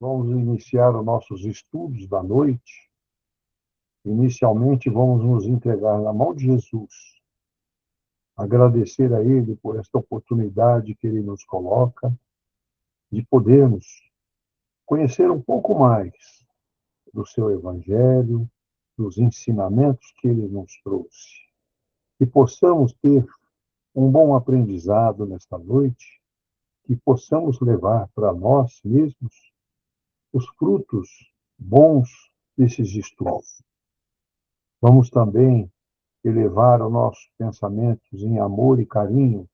Vamos iniciar os nossos estudos da noite. Inicialmente, vamos nos entregar na mão de Jesus, agradecer a Ele por esta oportunidade que Ele nos coloca, de podermos conhecer um pouco mais do seu Evangelho, dos ensinamentos que Ele nos trouxe. Que possamos ter um bom aprendizado nesta noite, que possamos levar para nós mesmos os frutos bons desses estudos. Vamos também elevar os nossos pensamentos em amor e carinho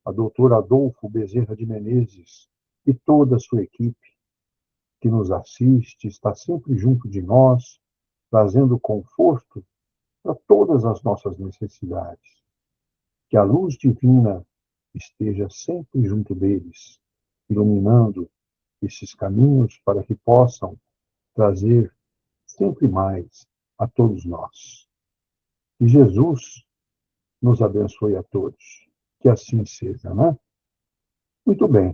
a doutor Adolfo Bezerra de Menezes e toda a sua equipe que nos assiste, está sempre junto de nós, trazendo conforto para todas as nossas necessidades. Que a luz divina esteja sempre junto deles, iluminando esses caminhos para que possam trazer sempre mais a todos nós. Que Jesus nos abençoe a todos. Que assim seja, né? Muito bem.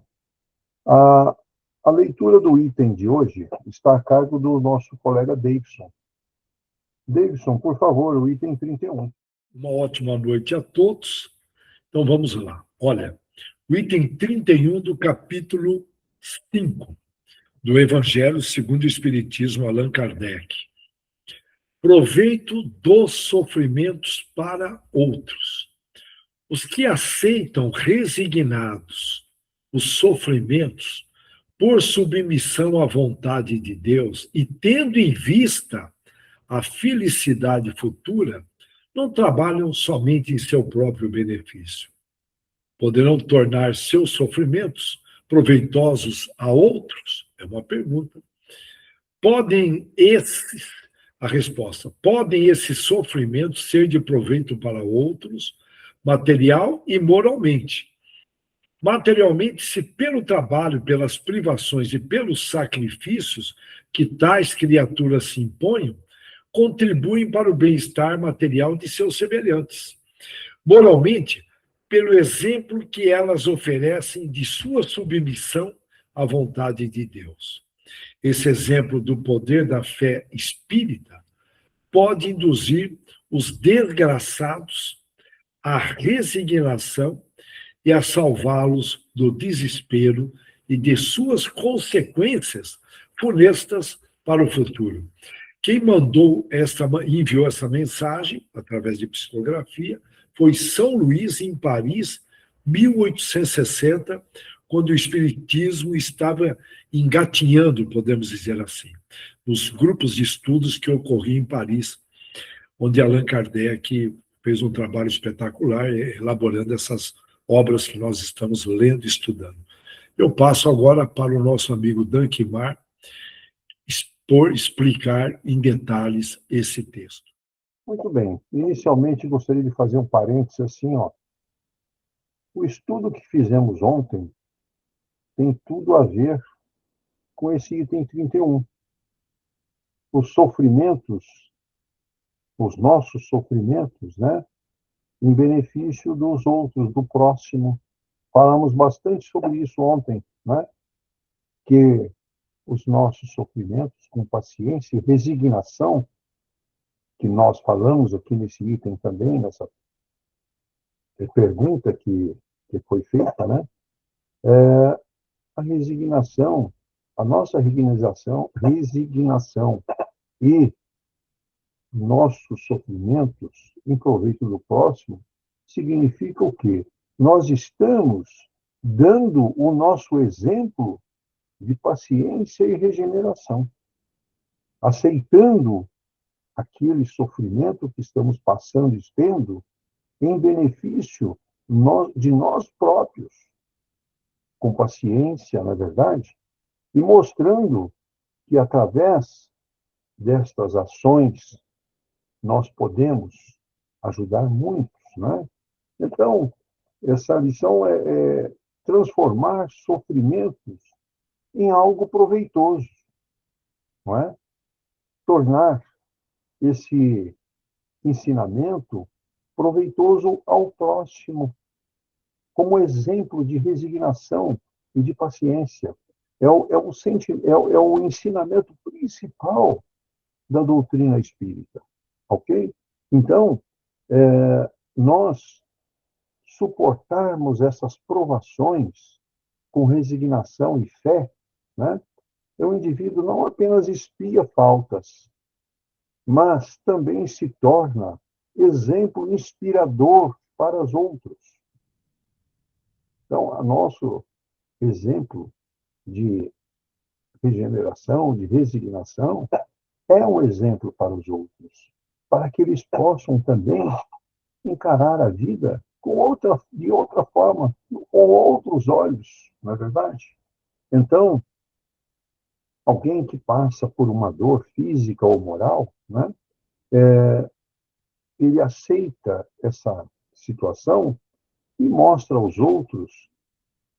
A leitura do item de hoje está a cargo do nosso colega Davidson. Davidson, por favor, o item 31. Uma ótima noite a todos. Então vamos lá. Olha, o item 31 do capítulo 5 do Evangelho segundo o Espiritismo, Allan Kardec. Proveito dos sofrimentos para outros. Os que aceitam resignados os sofrimentos por submissão à vontade de Deus e tendo em vista a felicidade futura, não trabalham somente em seu próprio benefício. Poderão tornar seus sofrimentos proveitosos a outros? É uma pergunta. A resposta, podem esses sofrimentos ser de proveito para outros, material e moralmente. Materialmente, se pelo trabalho, pelas privações e pelos sacrifícios que tais criaturas se imponham, contribuem para o bem-estar material de seus semelhantes. Moralmente, pelo exemplo que elas oferecem de sua submissão à vontade de Deus. Esse exemplo do poder da fé espírita pode induzir os desgraçados à resignação e a salvá-los do desespero e de suas consequências funestas para o futuro. Quem enviou essa mensagem, através de psicografia, foi São Luís, em Paris, 1860, quando o Espiritismo estava engatinhando, podemos dizer assim, nos grupos de estudos que ocorriam em Paris, onde Allan Kardec fez um trabalho espetacular, elaborando essas obras que nós estamos lendo e estudando. Eu passo agora para o nosso amigo Dankimar explicar em detalhes esse texto. Muito bem. Inicialmente, gostaria de fazer um parênteses assim, ó. O estudo que fizemos ontem tem tudo a ver com esse item 31. Os sofrimentos, os nossos sofrimentos, né? Em benefício dos outros, do próximo. Falamos bastante sobre isso ontem, né? Que os nossos sofrimentos, com paciência e resignação, que nós falamos aqui nesse item também, nessa pergunta que foi feita, né? A resignação, a nossa resignação e nossos sofrimentos em proveito do próximo significa o quê? Nós estamos dando o nosso exemplo de paciência e regeneração, aceitando aquele sofrimento que estamos passando e tendo em benefício de nós próprios, com paciência, na verdade, e mostrando que através destas ações nós podemos ajudar muitos, né? Então, essa lição é transformar sofrimentos em algo proveitoso, não é? Tornar esse ensinamento proveitoso ao próximo, como exemplo de resignação e de paciência. é o ensinamento principal da doutrina espírita, ok? Então, nós suportarmos essas provações com resignação e fé, né? O indivíduo não apenas expia faltas, mas também se torna exemplo inspirador para os outros. Então, o nosso exemplo de regeneração, de resignação, é um exemplo para os outros, para que eles possam também encarar a vida de outra forma, com outros olhos, não é verdade? Então, alguém que passa por uma dor física ou moral, né, ele aceita essa situação e mostra aos outros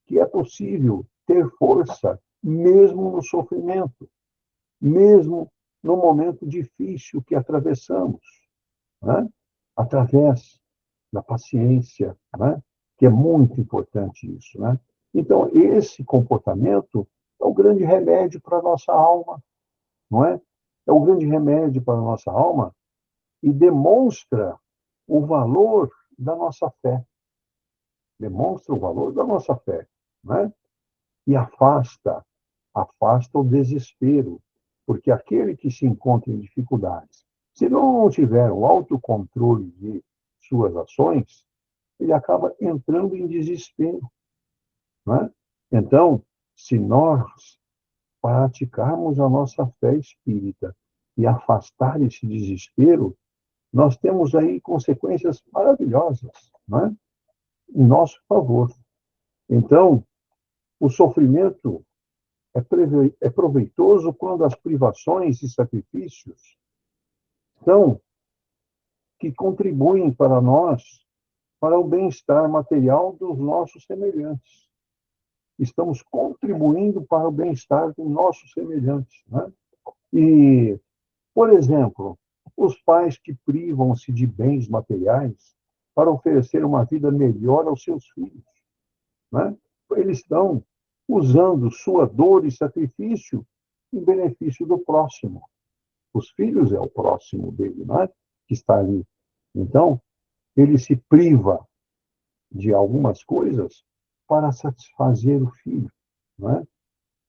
que é possível ter força mesmo no sofrimento, mesmo no momento difícil que atravessamos, né? Através da paciência, né? Que é muito importante isso, né? Então, esse comportamento é o grande remédio para a nossa alma, não é? É o grande remédio para a nossa alma e demonstra o valor da nossa fé. Demonstra o valor da nossa fé, né? E afasta o desespero, porque aquele que se encontra em dificuldades, se não tiver o autocontrole de suas ações, ele acaba entrando em desespero, né? Então, se nós praticarmos a nossa fé espírita e afastar esse desespero, nós temos aí consequências maravilhosas, né? Em nosso favor. Então, o sofrimento é proveitoso quando as privações e sacrifícios são que contribuem para nós, para o bem-estar material dos nossos semelhantes. Estamos contribuindo para o bem-estar dos nossos semelhantes, né? E, por exemplo, os pais que privam-se de bens materiais para oferecer uma vida melhor aos seus filhos, né? Eles estão usando sua dor e sacrifício em benefício do próximo. Os filhos é o próximo dele, né? Que está ali. Então, ele se priva de algumas coisas para satisfazer o filho, né?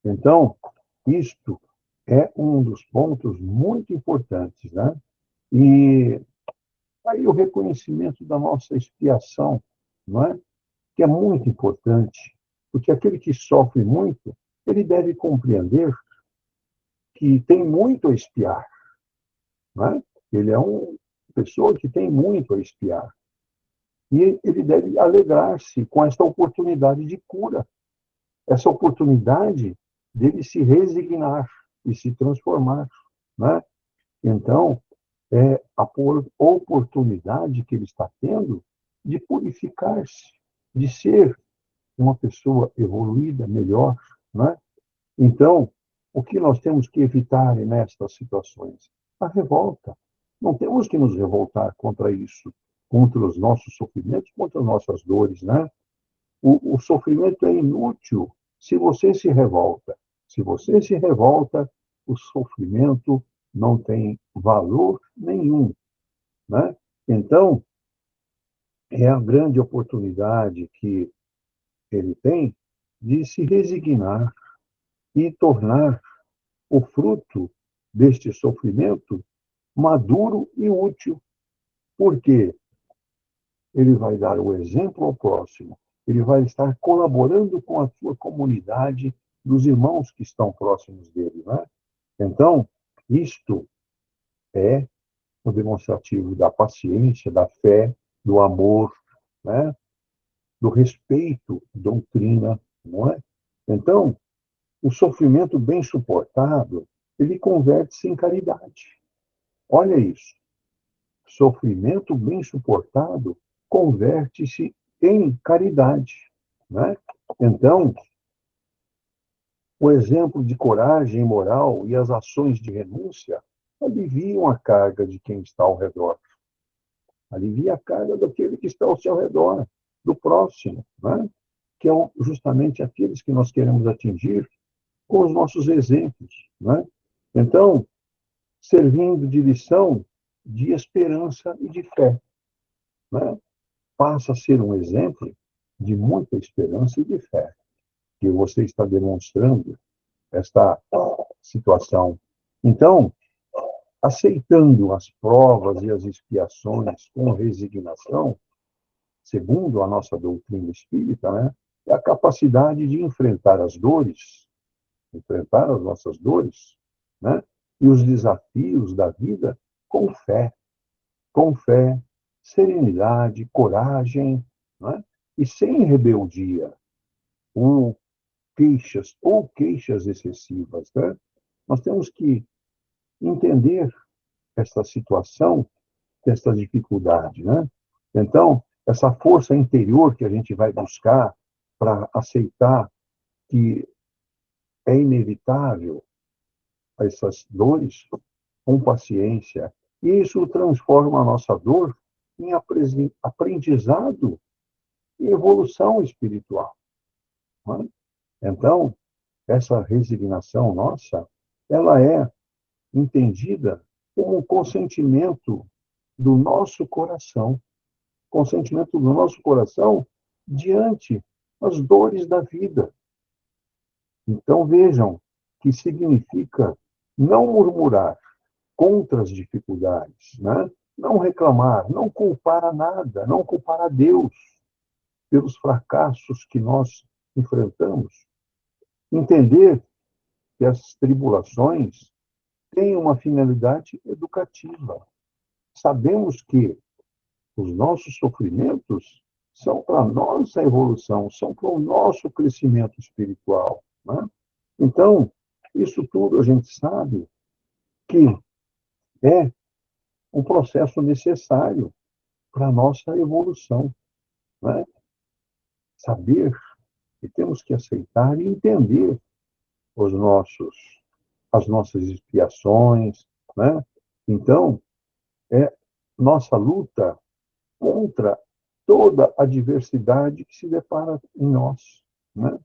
Então, isto é um dos pontos muito importantes, né? E aí o reconhecimento da nossa expiação, não é? Que é muito importante, porque aquele que sofre muito, ele deve compreender que tem muito a expiar, né? Ele é uma pessoa que tem muito a expiar. E ele deve alegrar-se com esta oportunidade de cura, essa oportunidade dele se resignar e se transformar, né? Então, é a oportunidade que ele está tendo de purificar-se, de ser uma pessoa evoluída, melhor, né? Então, o que nós temos que evitar nestas situações? A revolta. Não temos que nos revoltar contra isso, contra os nossos sofrimentos, contra as nossas dores, né? O sofrimento é inútil se você se revolta. Se você se revolta, o sofrimento não tem valor nenhum, né? Então, é a grande oportunidade que ele tem de se resignar e tornar o fruto deste sofrimento maduro e útil, porque ele vai dar o exemplo ao próximo, ele vai estar colaborando com a sua comunidade, dos irmãos que estão próximos dele, né? Então, isto é o demonstrativo da paciência, da fé, do amor, né? Do respeito à doutrina, não é? Então, o sofrimento bem suportado, ele converte-se em caridade. Olha isso. Sofrimento bem suportado converte-se em caridade, né? Então, o exemplo de coragem moral e as ações de renúncia aliviam a carga de quem está ao redor. Alivia a carga daquele que está ao seu redor, do próximo, né? Que é justamente aqueles que nós queremos atingir com os nossos exemplos, né? Então, servindo de lição de esperança e de fé, né? Passa a ser um exemplo de muita esperança e de fé, que você está demonstrando esta situação. Então, aceitando as provas e as expiações com resignação, segundo a nossa doutrina espírita, né, é a capacidade de enfrentar as dores, enfrentar as nossas dores, né, e os desafios da vida com fé, serenidade, coragem, né, e sem rebeldia ou queixas excessivas, né? Nós temos que entender essa situação, essa dificuldade, né? Então, essa força interior que a gente vai buscar para aceitar que é inevitável essas dores com paciência, e isso transforma a nossa dor em aprendizado e evolução espiritual, né? Então, essa resignação nossa, ela é entendida como um consentimento do nosso coração, consentimento do nosso coração diante das dores da vida. Então vejam que significa não murmurar contra as dificuldades, né? Não reclamar, não culpar a nada, não culpar a Deus pelos fracassos que nós enfrentamos. Entender que as tribulações têm uma finalidade educativa. Sabemos que os nossos sofrimentos são para a nossa evolução, são para o nosso crescimento espiritual, né? Então, isso tudo a gente sabe que é um processo necessário para a nossa evolução, né? Saber que temos que aceitar e entender os nossos, as nossas expiações, né? Então, é nossa luta contra toda a diversidade que se depara em nós, né?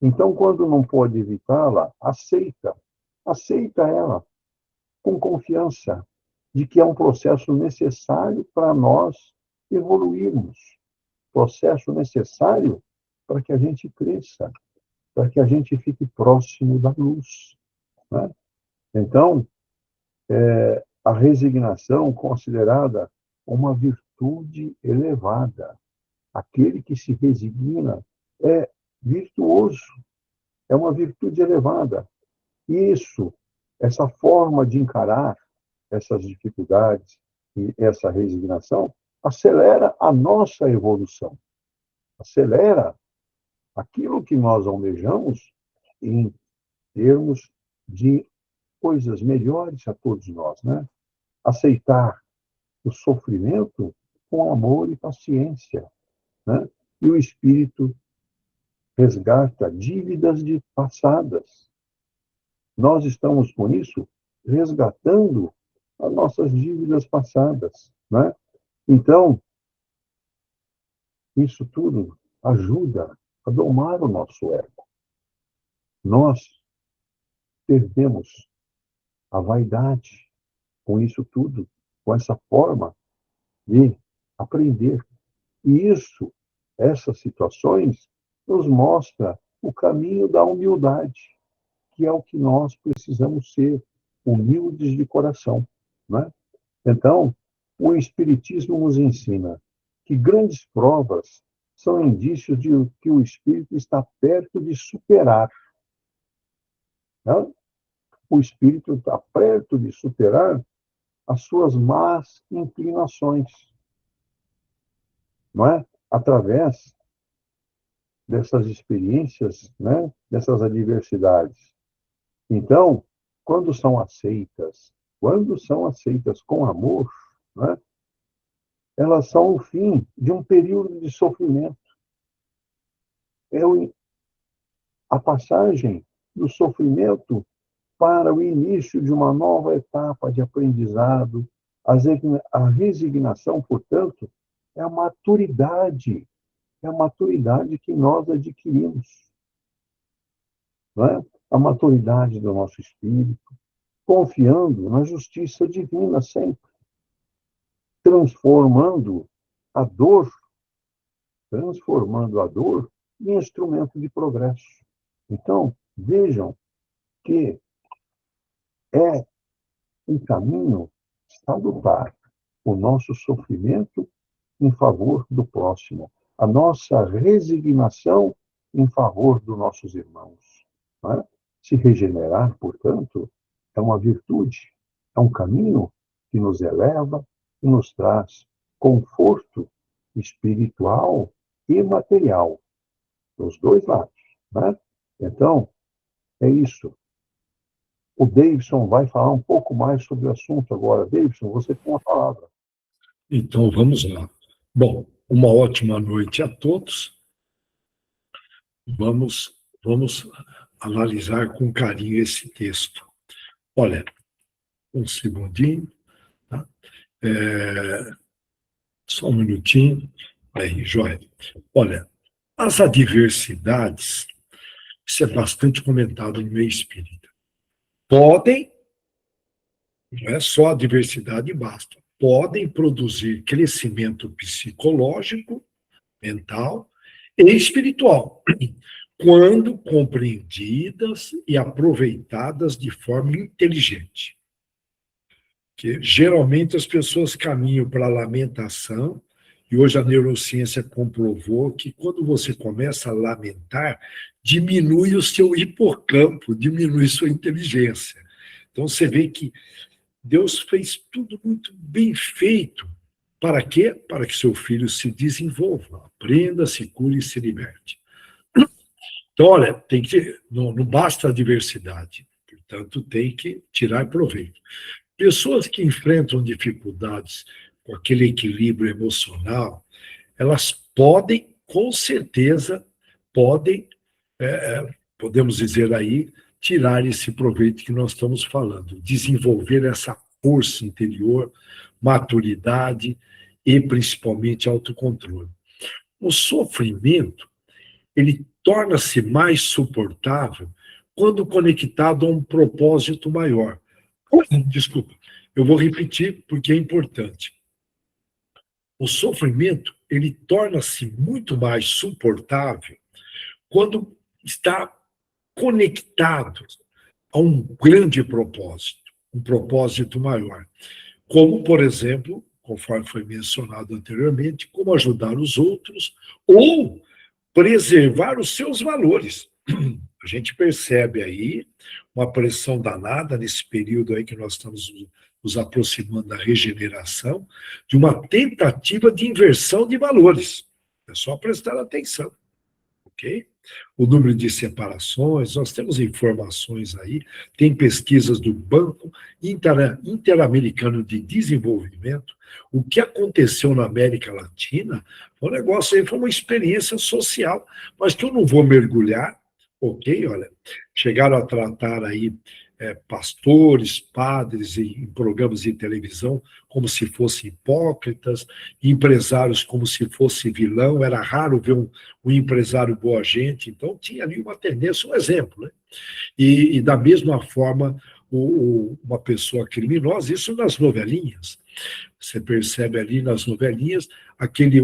Então, quando não pode evitá-la, aceita ela com confiança de que é um processo necessário para nós evoluirmos, processo necessário para que a gente cresça, para que a gente fique próximo da luz, né? Então, a resignação considerada uma virtude elevada. Aquele que se resigna é virtuoso, é uma virtude elevada. E isso, essa forma de encarar essas dificuldades e essa resignação, acelera a nossa evolução, acelera aquilo que nós almejamos em termos de coisas melhores a todos nós, né? Aceitar o sofrimento com amor e paciência, né? E o espírito resgata dívidas de passadas. Nós estamos, com isso, resgatando as nossas dívidas passadas, né? Então, isso tudo ajuda a domar o nosso ego. Nós perdemos a vaidade com isso tudo, com essa forma de aprender. E isso, essas situações, nos mostra o caminho da humildade, que é o que nós precisamos ser, humildes de coração, né? Então, o Espiritismo nos ensina que grandes provas são indícios de que o espírito está perto de superar, né? O espírito está perto de superar as suas más inclinações, não é? Através dessas experiências, né? Dessas adversidades. Então, quando são aceitas com amor, né? Elas são o fim de um período de sofrimento. É a passagem do sofrimento para o início de uma nova etapa de aprendizado. A resignação, portanto, é a maturidade que nós adquirimos, não é? a maturidade do nosso espírito, confiando na justiça divina sempre, transformando a dor, em instrumento de progresso. Então, vejam que é um caminho salutar o nosso sofrimento em favor do próximo, a nossa resignação em favor dos nossos irmãos. Não é? Se regenerar, portanto, é uma virtude, é um caminho que nos eleva e nos traz conforto espiritual e material, dos dois lados. Né? Então, é isso. O Davidson vai falar um pouco mais sobre o assunto agora. Davidson, você tem a palavra. Então, vamos lá. Bom, uma ótima noite a todos. Vamos analisar com carinho esse texto. Olha, um segundinho. Tá? Só um minutinho. Aí, joia. Olha, as adversidades, isso é bastante comentado no meio espírita, podem, não é só a adversidade basta, podem produzir crescimento psicológico, mental e espiritual, quando compreendidas e aproveitadas de forma inteligente. Que geralmente as pessoas caminham para a lamentação, e hoje a neurociência comprovou que quando você começa a lamentar, diminui o seu hipocampo, diminui sua inteligência. Então você vê que Deus fez tudo muito bem feito. Para quê? Para que seu filho se desenvolva, aprenda, se cure e se liberte. Então, olha, tem que, não basta a diversidade, portanto, tem que tirar proveito. Pessoas que enfrentam dificuldades com aquele equilíbrio emocional, elas podem, com certeza, podemos dizer aí, tirar esse proveito que nós estamos falando, desenvolver essa força interior, maturidade e, principalmente, autocontrole. O sofrimento, ele torna-se mais suportável quando conectado a um propósito maior. Desculpa, eu vou repetir porque é importante. O sofrimento, ele torna-se muito mais suportável quando está conectado a um grande propósito, um propósito maior. Como, por exemplo, conforme foi mencionado anteriormente, como ajudar os outros ou preservar os seus valores. A gente percebe aí uma pressão danada nesse período aí que nós estamos nos aproximando da regeneração, de uma tentativa de inversão de valores. É só prestar atenção, ok? O número de separações, nós temos informações aí, tem pesquisas do Banco Interamericano de Desenvolvimento, o que aconteceu na América Latina, o negócio aí foi uma experiência social, mas que eu não vou mergulhar, ok? Olha, chegaram a tratar aí pastores, padres em programas de televisão como se fossem hipócritas, empresários como se fosse vilão, era raro ver um empresário boa gente, então tinha ali uma tendência, um exemplo, né? E da mesma forma, uma pessoa criminosa, isso nas novelinhas, você percebe ali nas novelinhas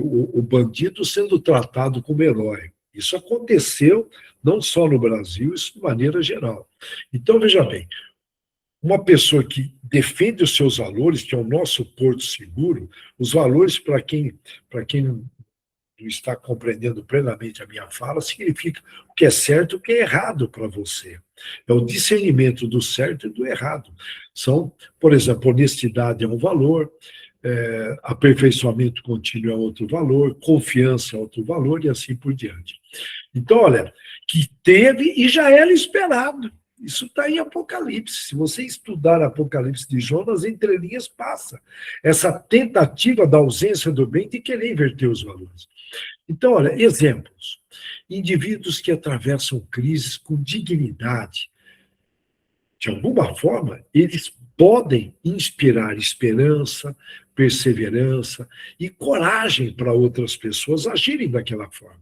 o bandido sendo tratado como herói. Isso aconteceu não só no Brasil, isso de maneira geral. Então, veja bem, uma pessoa que defende os seus valores, que é o nosso porto seguro, os valores, para quem não está compreendendo plenamente a minha fala, significa o que é certo e o que é errado para você. É o discernimento do certo e do errado. São, por exemplo, honestidade é um valor, aperfeiçoamento contínuo é outro valor, confiança é outro valor e assim por diante. Então, olha, que teve e já era esperado. Isso está em Apocalipse. Se você estudar Apocalipse de Jonas, entre linhas passa essa tentativa da ausência do bem de querer inverter os valores. Então, olha, exemplos. Indivíduos que atravessam crises com dignidade. De alguma forma, eles podem inspirar esperança, perseverança e coragem para outras pessoas agirem daquela forma.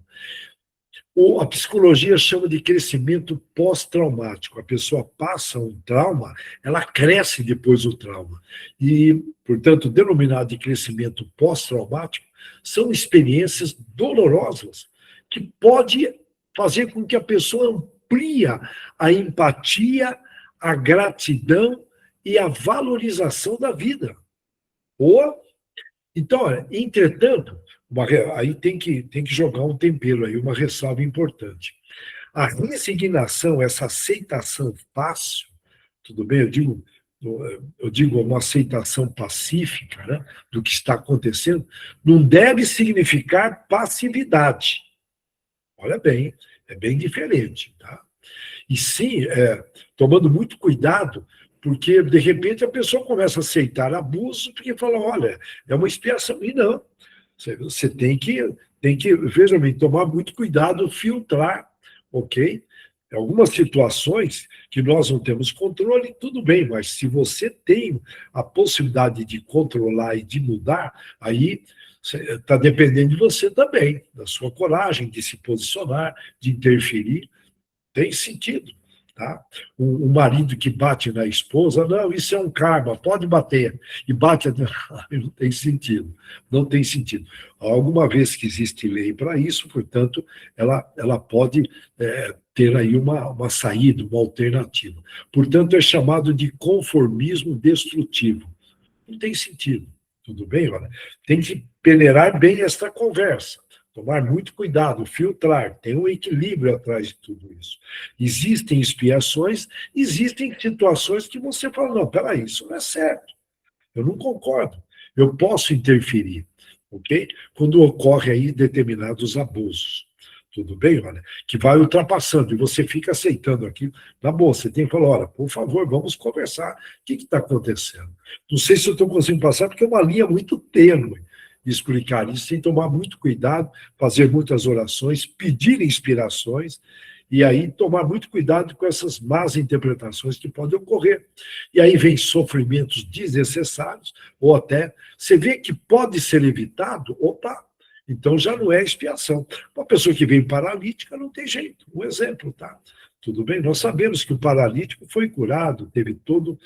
Ou a psicologia chama de crescimento pós-traumático. A pessoa passa um trauma, ela cresce depois do trauma. E, portanto, denominado de crescimento pós-traumático, são experiências dolorosas que pode fazer com que a pessoa amplie a empatia, a gratidão e a valorização da vida. Ou, então, olha, entretanto, aí tem que jogar um tempero aí, uma ressalva importante. A resignação, essa aceitação fácil, tudo bem? Eu digo uma aceitação pacífica, né, do que está acontecendo, não deve significar passividade. Olha bem, é bem diferente, tá? E sim, tomando muito cuidado, porque de repente a pessoa começa a aceitar abuso, porque fala, olha, é uma expiação. E não. Você tem que, veja bem, tomar muito cuidado, filtrar, ok? Em algumas situações que nós não temos controle, tudo bem, mas se você tem a possibilidade de controlar e de mudar, aí está dependendo de você também, da sua coragem de se posicionar, de interferir, tem sentido. Tá? O marido que bate na esposa, não, isso é um karma, pode bater. E bate, não tem sentido. Não tem sentido. Alguma vez que existe lei para isso, portanto, ela pode ter aí uma saída, uma alternativa. Portanto, é chamado de conformismo destrutivo. Não tem sentido. Tudo bem? Olha, tem que peneirar bem esta conversa. Tomar muito cuidado, filtrar, tem um equilíbrio atrás de tudo isso. Existem expiações, existem situações que você fala, não, peraí, isso não é certo, eu não concordo, eu posso interferir, ok? Quando ocorre aí determinados abusos, tudo bem? Olha, que vai ultrapassando e você fica aceitando aquilo, na boa, você tem que falar, olha, por favor, vamos conversar, o que está acontecendo? Não sei se eu estou conseguindo passar, porque é uma linha muito tênue, de explicar isso, sem tomar muito cuidado, fazer muitas orações, pedir inspirações, e aí tomar muito cuidado com essas más interpretações que podem ocorrer. E aí vem sofrimentos desnecessários, ou até, você vê que pode ser evitado, opa, então já não é expiação. Uma pessoa que vem paralítica não tem jeito, um exemplo, tá? Tudo bem? Nós sabemos que o paralítico foi curado, teve todo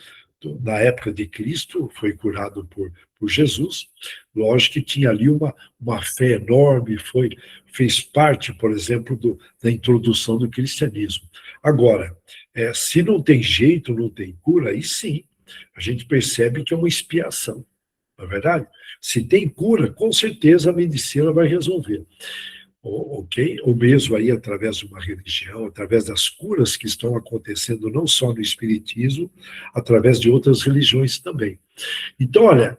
na época de Cristo, foi curado por Jesus. Lógico que tinha ali uma fé enorme, fez parte, por exemplo, da introdução do cristianismo. Agora, se não tem jeito, não tem cura, aí sim, a gente percebe que é uma expiação, não é verdade? Se tem cura, com certeza a medicina vai resolver. Ok? Ou mesmo aí através de uma religião, através das curas que estão acontecendo não só no espiritismo, através de outras religiões também. Então, olha,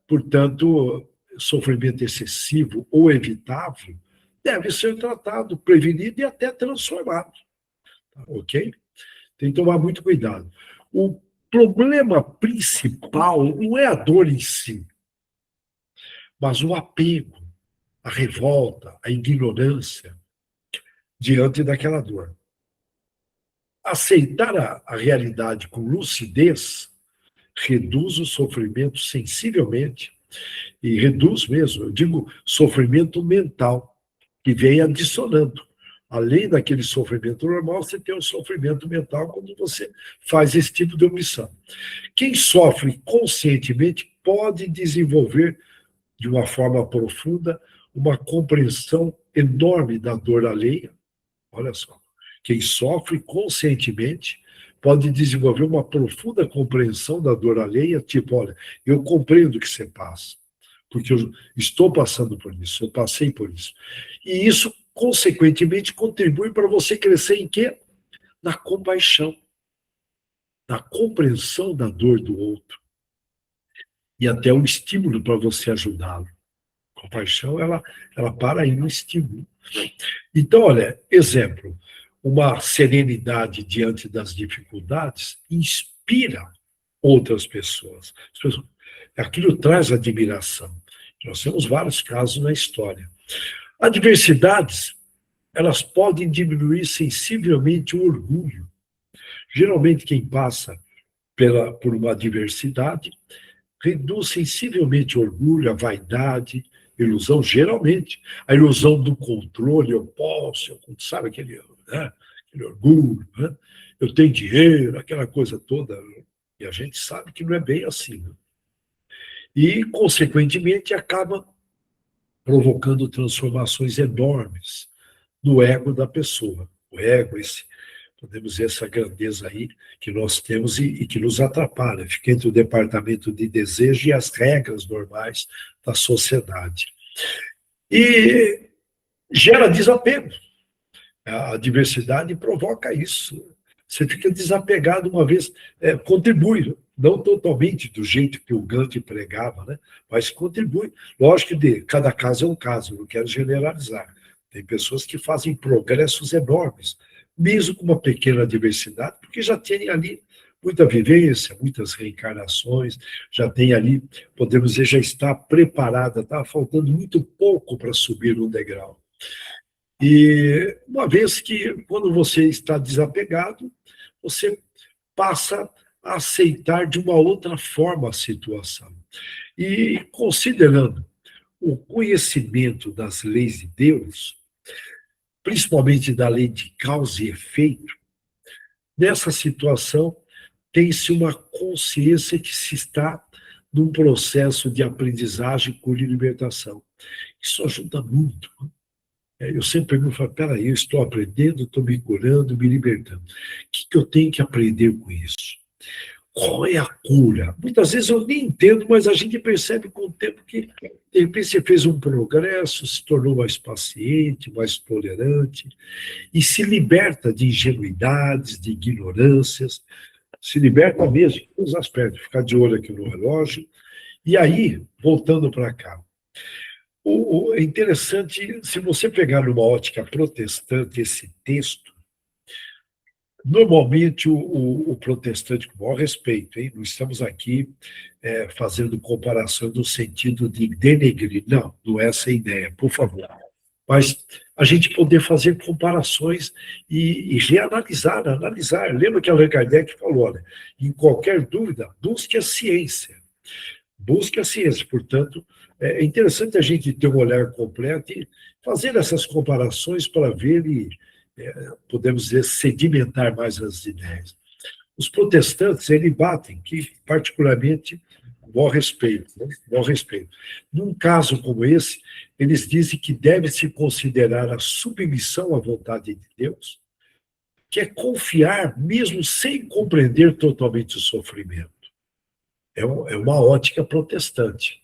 portanto, sofrimento excessivo ou evitável deve ser tratado, prevenido e até transformado, ok? Tem que tomar muito cuidado. O problema principal não é a dor em si, mas o apego, a revolta, a ignorância diante daquela dor. Aceitar a realidade com lucidez reduz o sofrimento sensivelmente e reduz mesmo, eu digo, sofrimento mental, que vem adicionando. Além daquele sofrimento normal, você tem o sofrimento mental quando você faz esse tipo de omissão. Quem sofre conscientemente pode desenvolver de uma forma profunda uma compreensão enorme da dor alheia. Olha só, quem sofre conscientemente pode desenvolver uma profunda compreensão da dor alheia, tipo, olha, eu compreendo o que você passa, porque eu estou passando por isso, eu passei por isso. E isso, consequentemente, contribui para você crescer em quê? Na compaixão, na compreensão da dor do outro, e até um estímulo para você ajudá-lo. Compaixão, ela para aí no estímulo. Então, olha, exemplo, uma serenidade diante das dificuldades inspira outras pessoas. Aquilo traz admiração. Nós temos vários casos na história. Adversidades, elas podem diminuir sensivelmente o orgulho. Geralmente, quem passa por uma adversidade reduz sensivelmente o orgulho, a vaidade Ilusão, geralmente. A ilusão do controle, eu posso, sabe aquele, né? Aquele orgulho, né? Eu tenho dinheiro, aquela coisa toda. E a gente sabe que não é bem assim. Né? E, consequentemente, acaba provocando transformações enormes no ego da pessoa. O ego, podemos dizer, essa grandeza aí que nós temos e que nos atrapalha. Fica entre o departamento de desejo e as regras normais da sociedade. E gera desapego. A diversidade provoca isso. Você fica desapegado uma vez, contribui, não totalmente do jeito que o Gandhi pregava, né? Mas contribui. Lógico que cada caso é um caso, não quero generalizar. Tem pessoas que fazem progressos enormes, mesmo com uma pequena diversidade, porque já tem ali muita vivência, muitas reencarnações, já tem ali, podemos dizer, já está preparada, está faltando muito pouco para subir um degrau. E uma vez que, quando você está desapegado, você passa a aceitar de uma outra forma a situação. E considerando o conhecimento das leis de Deus, principalmente da lei de causa e efeito, nessa situação tem-se uma consciência que se está num processo de aprendizagem, cura e libertação. Isso ajuda muito. Eu sempre me falo, peraí, eu estou aprendendo, estou me curando, me libertando. O que eu tenho que aprender com isso? Qual é a cura? Muitas vezes eu nem entendo, mas a gente percebe com o tempo que, de repente, você fez um progresso, se tornou mais paciente, mais tolerante, e se liberta de ingenuidades, de ignorâncias, se liberta mesmo, em todos os aspectos, ficar de olho aqui no relógio. E aí, voltando para cá, é interessante, se você pegar numa ótica protestante esse texto, normalmente o protestante, com o maior respeito, hein, não estamos aqui fazendo comparação no sentido de denegrir, não é essa a ideia, por favor. Mas a gente poder fazer comparações e reanalisar, analisar. Lembra que Allan Kardec falou, olha, em qualquer dúvida, busque a ciência. Busque a ciência, portanto, é interessante a gente ter um olhar completo e fazer essas comparações para ver e, podemos dizer, sedimentar mais as ideias. Os protestantes, eles batem, que particularmente, com maior respeito, né? Maior respeito. Num caso como esse, eles dizem que deve-se considerar a submissão à vontade de Deus, que é confiar mesmo sem compreender totalmente o sofrimento. É uma ótica protestante,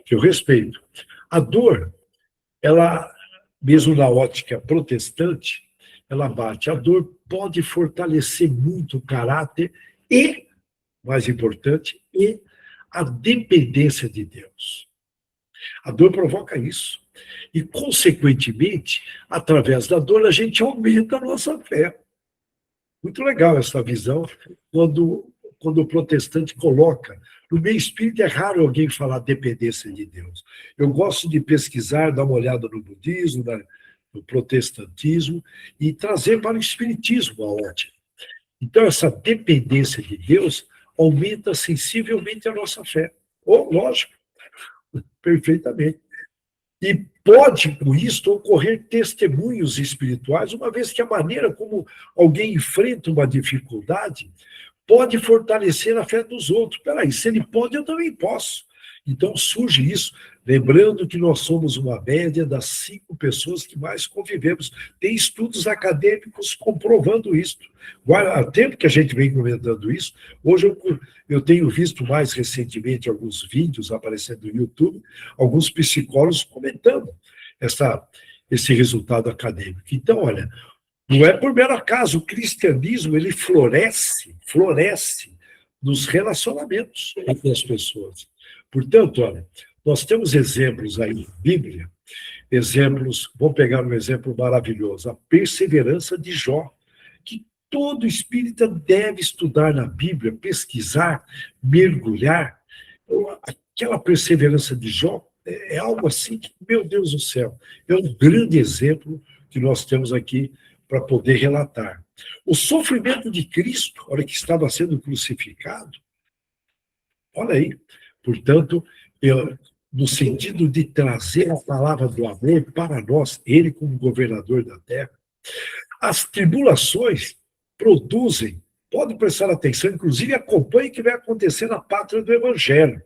que eu respeito. A dor, ela, mesmo na ótica protestante, ela bate. A dor pode fortalecer muito o caráter e, mais importante, e a dependência de Deus. A dor provoca isso. E, consequentemente, através da dor, a gente aumenta a nossa fé. Muito legal essa visão, quando o protestante coloca. No meio espírita é raro alguém falar dependência de Deus. Eu gosto de pesquisar, dar uma olhada no budismo, no protestantismo, e trazer para o espiritismo a ótica. Então, essa dependência de Deus aumenta sensivelmente a nossa fé. Lógico, perfeitamente. E pode, com isto, ocorrer testemunhos espirituais, uma vez que a maneira como alguém enfrenta uma dificuldade pode fortalecer a fé dos outros. Peraí, se ele pode, eu também posso. Então surge isso, lembrando que nós somos uma média das 5 pessoas que mais convivemos. Tem estudos acadêmicos comprovando isso. Há tempo que a gente vem comentando isso. Hoje eu tenho visto mais recentemente alguns vídeos aparecendo no YouTube, alguns psicólogos comentando esse resultado acadêmico. Então, olha, não é por mero acaso, o cristianismo ele floresce nos relacionamentos entre as pessoas. Portanto, olha, nós temos exemplos aí na Bíblia, vamos pegar um exemplo maravilhoso, a perseverança de Jó, que todo espírita deve estudar na Bíblia, pesquisar, mergulhar. Aquela perseverança de Jó é algo assim que, meu Deus do céu, é um grande exemplo que nós temos aqui para poder relatar. O sofrimento de Cristo, a hora que estava sendo crucificado, olha aí, portanto, no sentido de trazer a palavra do amor para nós, ele como governador da terra. As tribulações produzem, pode prestar atenção, inclusive acompanhe o que vai acontecer na pátria do Evangelho.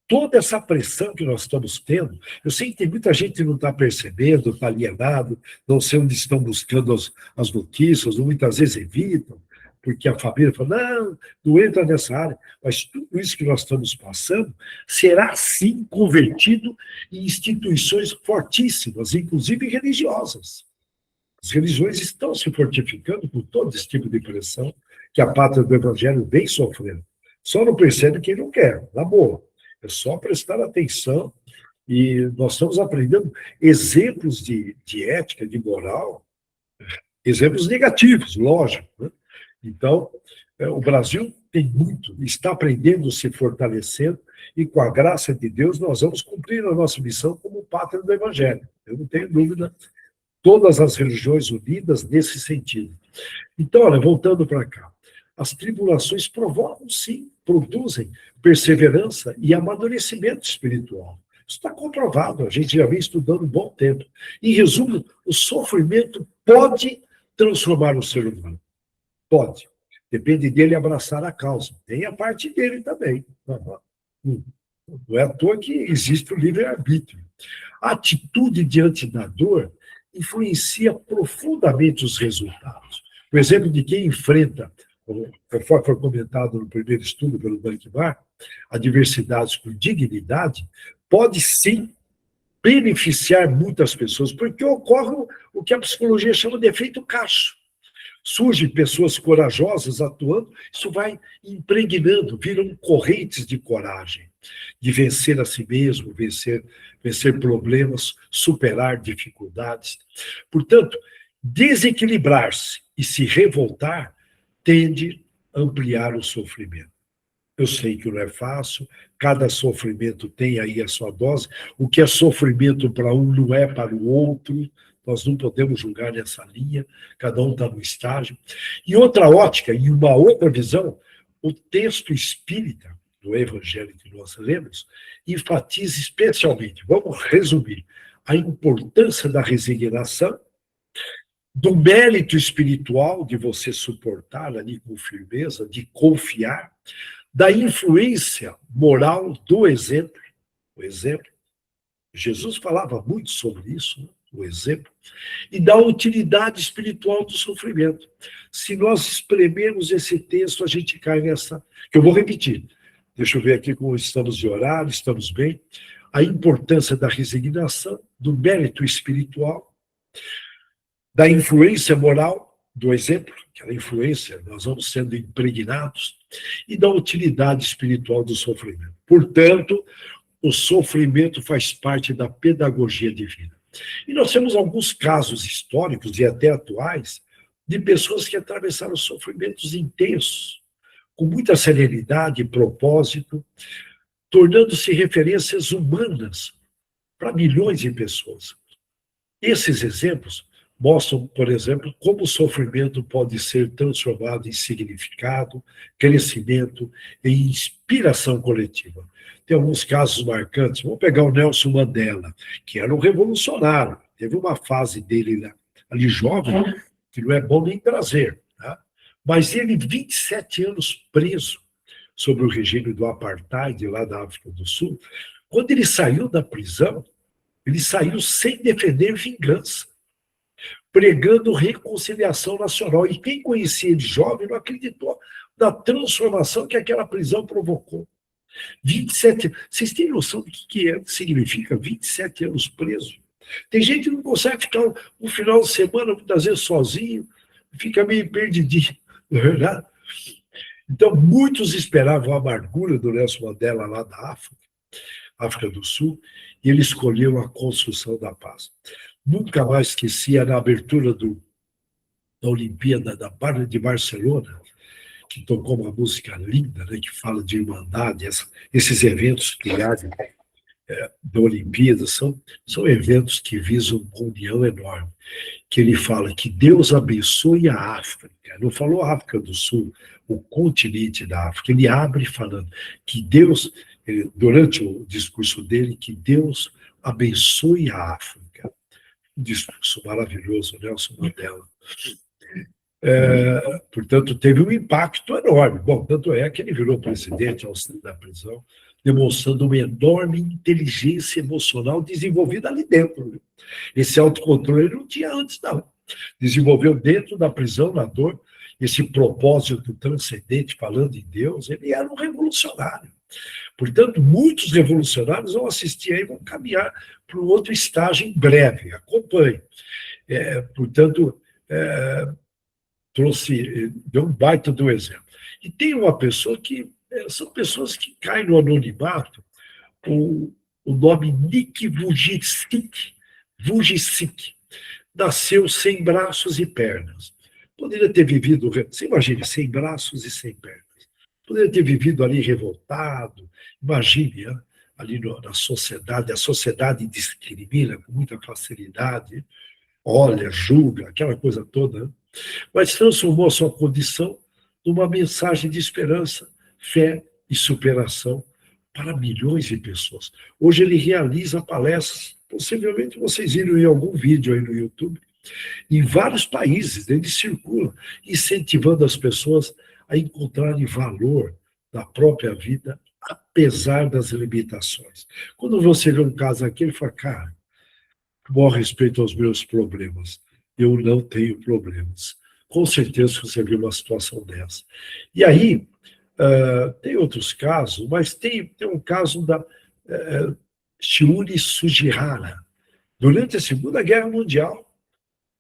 Toda essa pressão que nós estamos tendo, eu sei que tem muita gente que não está percebendo, está alienado, não sei onde estão buscando as notícias, ou muitas vezes evitam, porque a família fala, não entra nessa área. Mas tudo isso que nós estamos passando será, sim, convertido em instituições fortíssimas, inclusive religiosas. As religiões estão se fortificando por todo esse tipo de pressão que a pátria do Evangelho vem sofrendo. Só não percebe quem não quer, na boa. É só prestar atenção e nós estamos aprendendo exemplos de ética, de moral, exemplos negativos, lógico, né? Então, o Brasil tem muito, está aprendendo, se fortalecendo, e com a graça de Deus nós vamos cumprir a nossa missão como pátria do Evangelho. Eu não tenho dúvida, todas as religiões unidas nesse sentido. Então, olha, voltando para cá, as tribulações provocam, sim, produzem perseverança e amadurecimento espiritual. Isso está comprovado, a gente já vem estudando um bom tempo. Em resumo, o sofrimento pode transformar o ser humano. Pode. Depende dele abraçar a causa. Tem a parte dele também. Não é à toa que existe o livre-arbítrio. A atitude diante da dor influencia profundamente os resultados. O exemplo de quem enfrenta, conforme foi comentado no primeiro estudo pelo Bankmar, adversidades com dignidade, pode sim beneficiar muitas pessoas, porque ocorre o que a psicologia chama de efeito cacho. Surgem pessoas corajosas atuando, isso vai impregnando, viram correntes de coragem, de vencer a si mesmo, vencer problemas, superar dificuldades. Portanto, desequilibrar-se e se revoltar tende a ampliar o sofrimento. Eu sei que não é fácil, cada sofrimento tem aí a sua dose, o que é sofrimento para um não é para o outro, nós não podemos julgar nessa linha, cada um está no estágio. Em outra ótica, em uma outra visão, o texto espírita do Evangelho que nós lemos enfatiza especialmente, vamos resumir, a importância da resignação, do mérito espiritual de você suportar ali com firmeza, de confiar, da influência moral do exemplo. O exemplo, Jesus falava muito sobre isso, né? O exemplo, e da utilidade espiritual do sofrimento. Se nós espremermos esse texto, a gente cai nessa, que eu vou repetir. Deixa eu ver aqui como estamos de horário, estamos bem. A importância da resignação, do mérito espiritual, da influência moral, do exemplo, aquela influência, nós vamos sendo impregnados, e da utilidade espiritual do sofrimento. Portanto, o sofrimento faz parte da pedagogia divina. E nós temos alguns casos históricos e até atuais de pessoas que atravessaram sofrimentos intensos, com muita serenidade e propósito, tornando-se referências humanas para milhões de pessoas. Esses exemplos mostram, por exemplo, como o sofrimento pode ser transformado em significado, crescimento e inspiração coletiva. Tem alguns casos marcantes. Vamos pegar o Nelson Mandela, que era um revolucionário. Teve uma fase dele ali jovem, que não é bom nem trazer. Tá? Mas ele, 27 anos preso sob o regime do apartheid lá da África do Sul, quando ele saiu da prisão, ele saiu sem defender vingança, pregando reconciliação nacional. E quem conhecia ele jovem não acreditou na transformação que aquela prisão provocou. 27, vocês têm noção do que significa 27 anos preso? Tem gente que não consegue ficar um final de semana, muitas vezes sozinho, fica meio perdidinho, não é verdade? Então, muitos esperavam a amargura do Nelson Mandela lá da África do Sul, e ele escolheu a construção da paz. Nunca mais esquecia na abertura da Olimpíada de Barcelona, que tocou uma música linda, né, que fala de irmandade, esses eventos que há da Olimpíada são eventos que visam uma união enorme, que ele fala que Deus abençoe a África, não falou a África do Sul, o continente da África, ele abre falando que Deus durante o discurso dele, que Deus abençoe a África. Um discurso maravilhoso, Nelson Mandela. Portanto, teve um impacto enorme. Bom, tanto é que ele virou presidente ao sair da prisão, demonstrando uma enorme inteligência emocional desenvolvida ali dentro. Esse autocontrole ele não tinha antes, não. Desenvolveu dentro da prisão, na dor, esse propósito transcendente, falando em Deus. Ele era um revolucionário. Portanto, muitos revolucionários vão assistir aí e vão caminhar para um outro estágio em breve. Acompanhe. Portanto, deu um baita do exemplo. E tem uma pessoa que, são pessoas que caem no anonimato, o nome Nick Vujicic, nasceu sem braços e pernas. Poderia ter vivido, você imagine, sem braços e sem pernas. Poderia ter vivido ali revoltado, imagine, ali na sociedade, a sociedade discrimina com muita facilidade, olha, julga, aquela coisa toda, mas transformou a sua condição numa mensagem de esperança, fé e superação para milhões de pessoas. Hoje ele realiza palestras, possivelmente vocês viram em algum vídeo aí no YouTube, em vários países, ele circula, incentivando as pessoas a encontrarem valor na própria vida, apesar das limitações. Quando você vê um caso aqui, ele fala, cara, com maior respeito aos meus problemas, eu não tenho problemas. Com certeza você viu uma situação dessa. E aí, tem outros casos, mas tem um caso da Shiuri Sugihara. Durante a Segunda Guerra Mundial,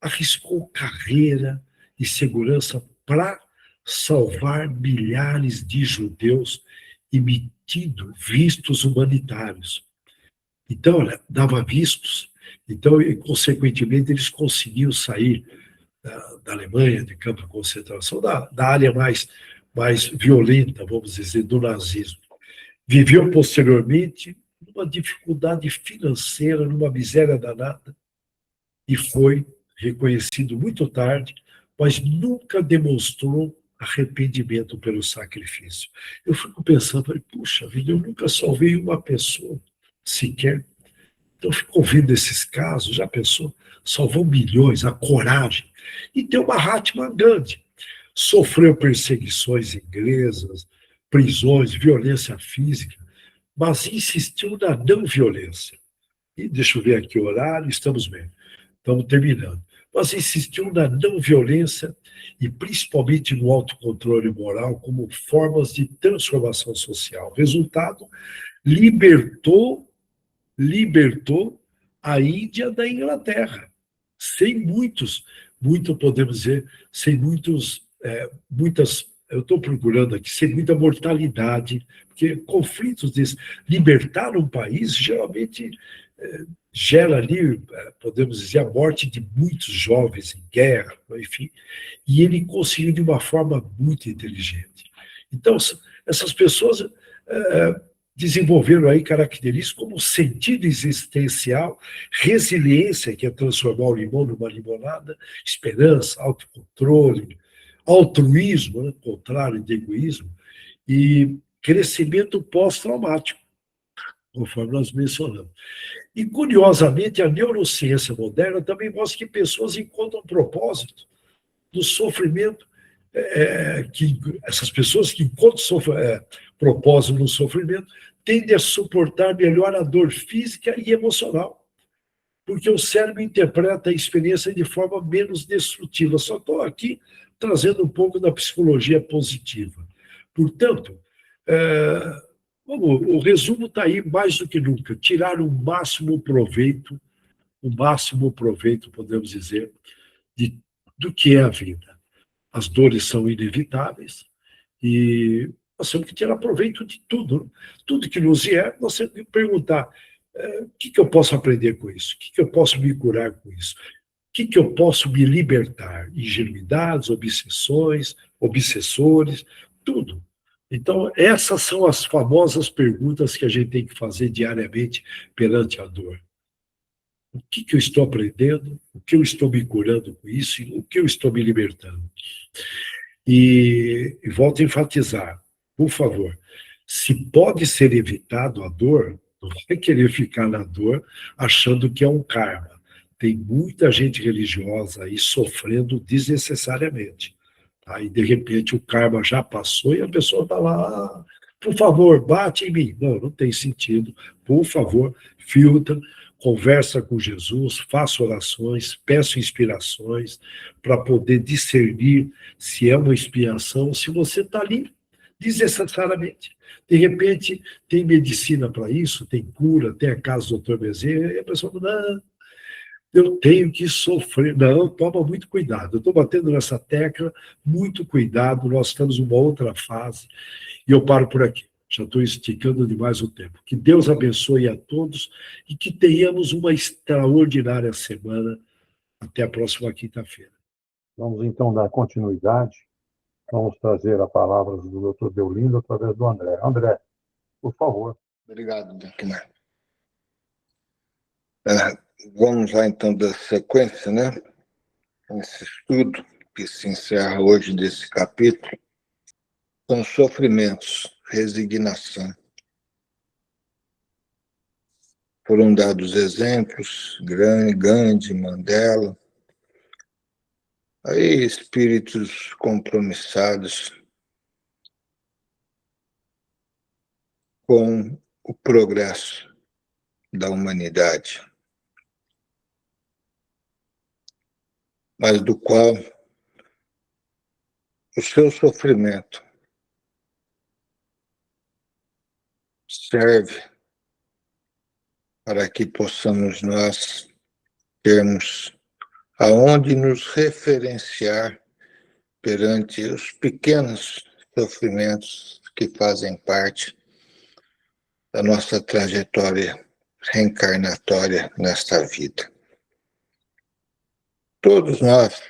arriscou carreira e segurança para salvar milhares de judeus emitindo vistos humanitários. Então, dava vistos, então, e, consequentemente, eles conseguiam sair da Alemanha, de campo de concentração, da área mais violenta, vamos dizer, do nazismo. Viveu posteriormente numa dificuldade financeira, numa miséria danada, e foi reconhecido muito tarde, mas nunca demonstrou arrependimento pelo sacrifício. Eu fico pensando, falei, puxa vida, eu nunca salvei uma pessoa sequer. Então, eu fico ouvindo esses casos, já pensou? Salvou milhões, a coragem. E tem o Mahatma Gandhi. Sofreu perseguições inglesas, prisões, violência física, mas insistiu na não violência. E deixa eu ver aqui o horário, estamos terminando. Mas insistiu na não violência e principalmente no autocontrole moral como formas de transformação social. Resultado, libertou a Índia da Inglaterra, sem podemos dizer, sem eu estou procurando aqui, sem muita mortalidade, porque conflitos desses, libertar um país geralmente gera ali, podemos dizer, a morte de muitos jovens em guerra, enfim, e ele conseguiu de uma forma muito inteligente. Então, essas pessoas desenvolveram aí características como sentido existencial, resiliência, que é transformar o limão numa limonada, esperança, autocontrole, altruísmo, né, contrário de egoísmo, e crescimento pós-traumático, conforme nós mencionamos. E, curiosamente, a neurociência moderna também mostra que pessoas encontram propósito do sofrimento, que essas pessoas que encontram propósito no sofrimento tendem a suportar melhor a dor física e emocional, porque o cérebro interpreta a experiência de forma menos destrutiva. Só estou aqui trazendo um pouco da psicologia positiva. Portanto, o resumo está aí mais do que nunca, tirar o máximo proveito, podemos dizer, do que é a vida. As dores são inevitáveis e nós temos que tirar proveito de tudo. Tudo que nos vier, nós temos que perguntar o que eu posso aprender com isso? O que eu posso me curar com isso? O que eu posso me libertar? Ingenuidades, obsessores, tudo. Então, essas são as famosas perguntas que a gente tem que fazer diariamente perante a dor. O que eu estou aprendendo? O que eu estou me curando com isso? E o que eu estou me libertando? E volto a enfatizar, por favor, Se pode ser evitado a dor, não vai querer ficar na dor achando que é um karma. Tem muita gente religiosa aí sofrendo desnecessariamente. Tá? E, de repente, o karma já passou e a pessoa está lá, por favor, bate em mim. Não, não tem sentido. Por favor, filtra, conversa com Jesus, faça orações, peça inspirações para poder discernir se é uma expiação, se você está ali desnecessariamente. De repente, tem medicina para isso, tem cura, tem a casa do doutor Bezerra, e a pessoa fala, não, eu tenho que sofrer. Não, toma muito cuidado. Eu estou batendo nessa tecla, muito cuidado, nós estamos numa outra fase. E eu paro por aqui. Já estou esticando demais o tempo. Que Deus abençoe a todos e que tenhamos uma extraordinária semana. Até a próxima quinta-feira. Vamos então dar continuidade. Vamos trazer a palavra do Dr. Deolindo através do André. André, por favor. Obrigado, Dr. Vamos lá, então, da sequência, né? Esse estudo que se encerra hoje desse capítulo são sofrimentos, resignação. Foram dados exemplos, Gandhi, Mandela, aí espíritos compromissados com o progresso da humanidade, mas do qual o seu sofrimento serve para que possamos nós termos aonde nos referenciar perante os pequenos sofrimentos que fazem parte da nossa trajetória reencarnatória nesta vida. Todos nós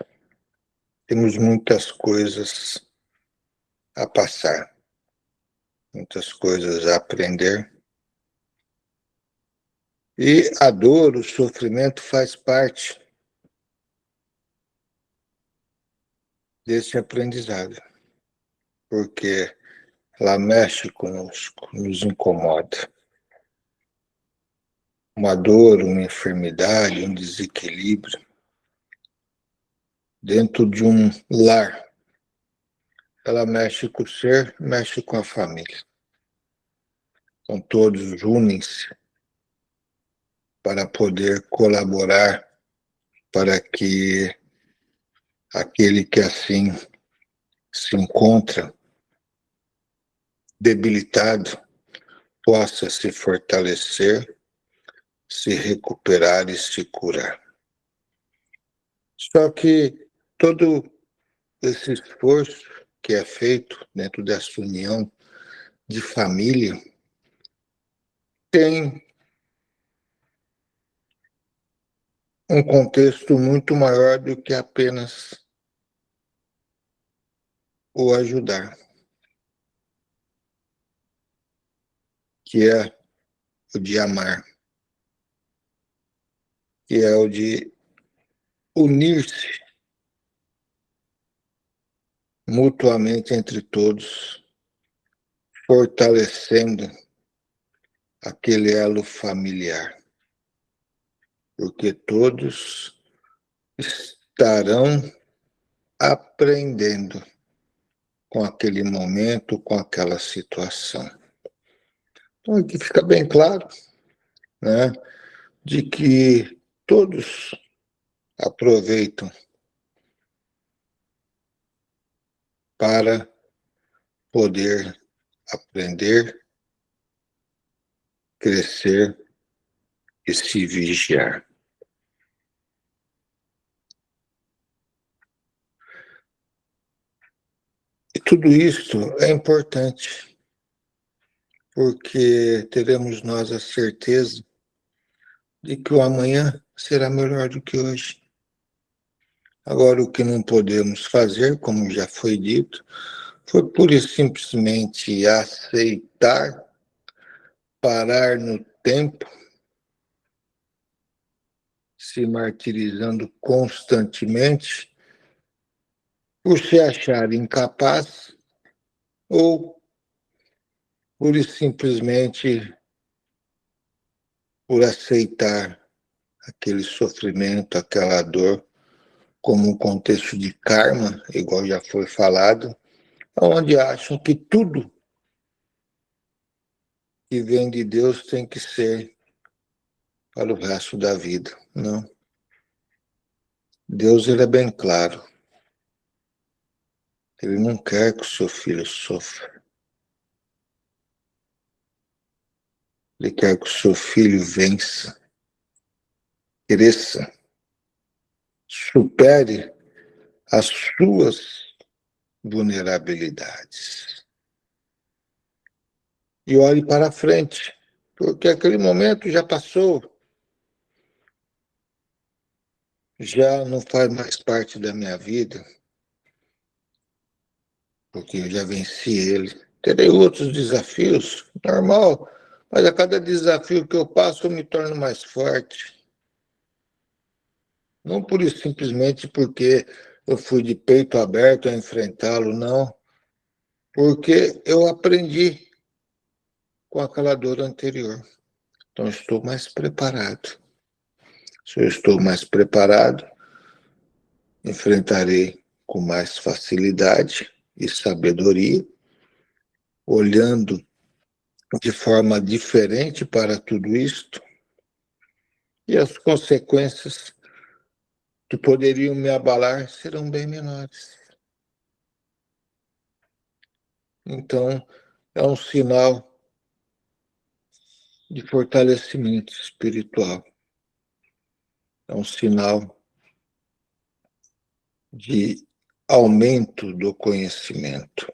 temos muitas coisas a passar, muitas coisas a aprender. E a dor, o sofrimento faz parte desse aprendizado, porque ela mexe conosco, nos incomoda. Uma dor, uma enfermidade, um desequilíbrio dentro de um lar. Ela mexe com o ser, mexe com a família. Então todos unem-se para poder colaborar para que aquele que assim se encontra debilitado possa se fortalecer, se recuperar e se curar. Só que todo esse esforço que é feito dentro dessa união de família tem um contexto muito maior do que apenas o ajudar, que é o de amar, que é o de unir-se mutuamente entre todos, fortalecendo aquele elo familiar, porque todos estarão aprendendo com aquele momento, com aquela situação. Então aqui fica bem claro, né, de que todos aproveitam para poder aprender, crescer e se vigiar. E tudo isso é importante, porque teremos nós a certeza de que o amanhã será melhor do que hoje. Agora, o que não podemos fazer, como já foi dito, foi pura e simplesmente aceitar, parar no tempo, se martirizando constantemente, por se achar incapaz ou pura e simplesmente por aceitar aquele sofrimento, aquela dor, como um contexto de karma, igual já foi falado, onde acham que tudo que vem de Deus tem que ser para o resto da vida. Não. Deus, ele é bem claro. Ele não quer que o seu filho sofra. Ele quer que o seu filho vença, cresça, supere as suas vulnerabilidades. E olhe para frente, porque aquele momento já passou, já não faz mais parte da minha vida, porque eu já venci ele. Terei outros desafios, normal, mas a cada desafio que eu passo eu me torno mais forte. Não por isso, simplesmente porque eu fui de peito aberto a enfrentá-lo, não. Porque eu aprendi com aquela dor anterior. Então, estou mais preparado. Se eu estou mais preparado, enfrentarei com mais facilidade e sabedoria, olhando de forma diferente para tudo isto, e as consequências que poderiam me abalar serão bem menores. Então, é um sinal de fortalecimento espiritual. É um sinal de aumento do conhecimento.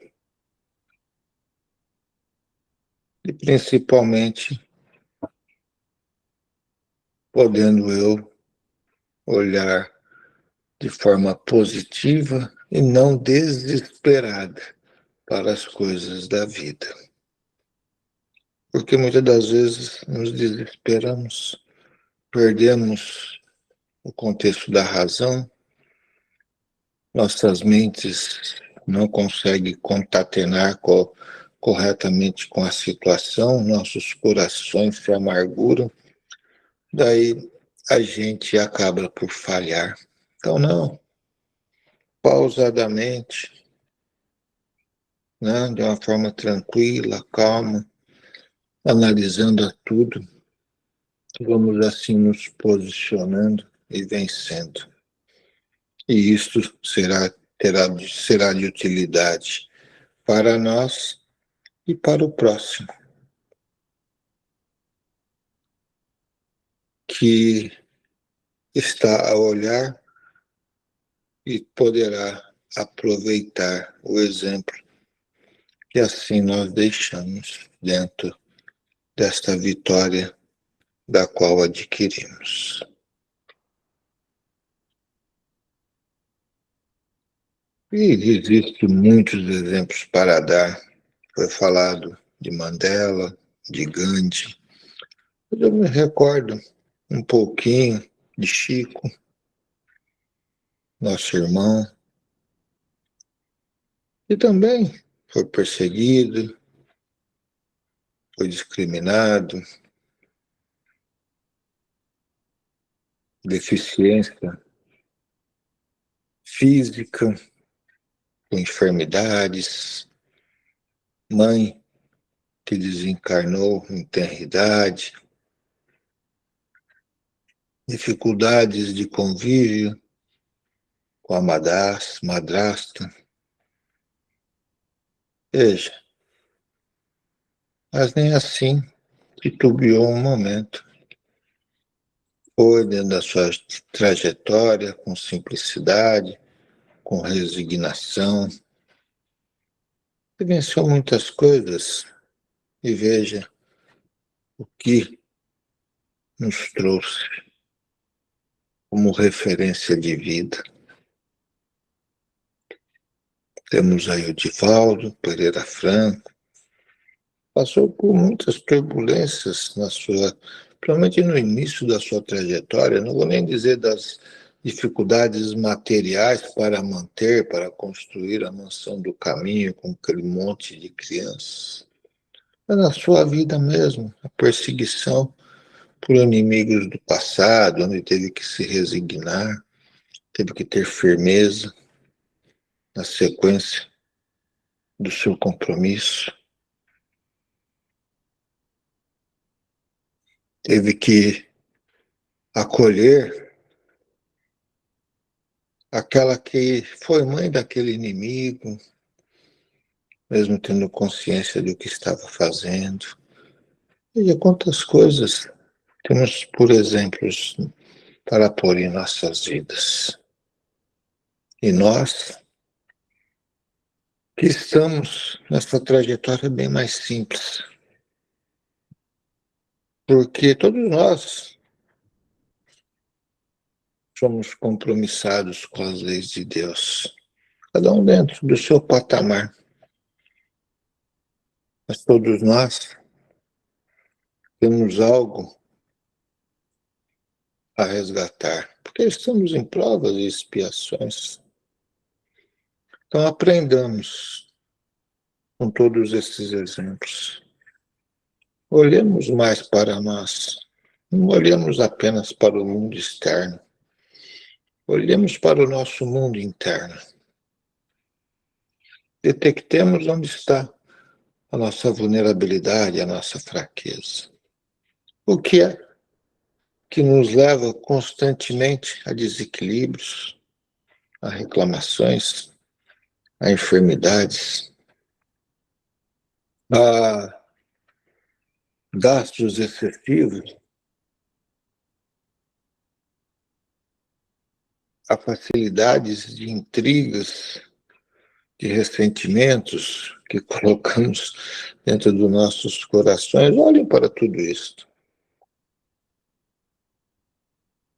E principalmente podendo eu olhar de forma positiva e não desesperada para as coisas da vida. Porque muitas das vezes nos desesperamos, perdemos o contexto da razão, nossas mentes não conseguem concatenar corretamente com a situação, nossos corações se amarguram, daí a gente acaba por falhar. Então, não, pausadamente, né, de uma forma tranquila, calma, analisando a tudo, vamos assim nos posicionando e vencendo. E isto será de utilidade para nós e para o próximo, que está a olhar e poderá aproveitar o exemplo que assim nós deixamos dentro desta vitória da qual adquirimos. E existem muitos exemplos para dar. Foi falado de Mandela, de Gandhi. Eu me recordo um pouquinho de Chico, nosso irmão, que também foi perseguido, foi discriminado, deficiência física, com enfermidades, mãe que desencarnou em tenra idade, dificuldades de convívio com a madrasta. Veja, mas nem assim titubeou um momento. Foi dentro da sua trajetória, com simplicidade, com resignação. E venceu muitas coisas. E veja o que nos trouxe como referência de vida. Temos aí o Divaldo Pereira Franco, passou por muitas turbulências principalmente no início da sua trajetória, não vou nem dizer das dificuldades materiais para construir a mansão do caminho com aquele monte de crianças, é na sua vida mesmo, a perseguição por inimigos do passado, onde teve que se resignar, teve que ter firmeza na sequência do seu compromisso, teve que acolher aquela que foi mãe daquele inimigo, mesmo tendo consciência do que estava fazendo. E quantas coisas temos por exemplos para pôr em nossas vidas. E nós, que estamos nessa trajetória bem mais simples, porque todos nós somos compromissados com as leis de Deus, cada um dentro do seu patamar. Mas todos nós temos algo a resgatar, porque estamos em provas e expiações. Então aprendamos com todos esses exemplos. Olhemos mais para nós, não olhemos apenas para o mundo externo, olhemos para o nosso mundo interno. Detectemos onde está a nossa vulnerabilidade, a nossa fraqueza. O que é que nos leva constantemente a desequilíbrios, a reclamações, a enfermidades, a gastos excessivos, a facilidades de intrigas, de ressentimentos que colocamos dentro dos nossos corações. Olhem para tudo isso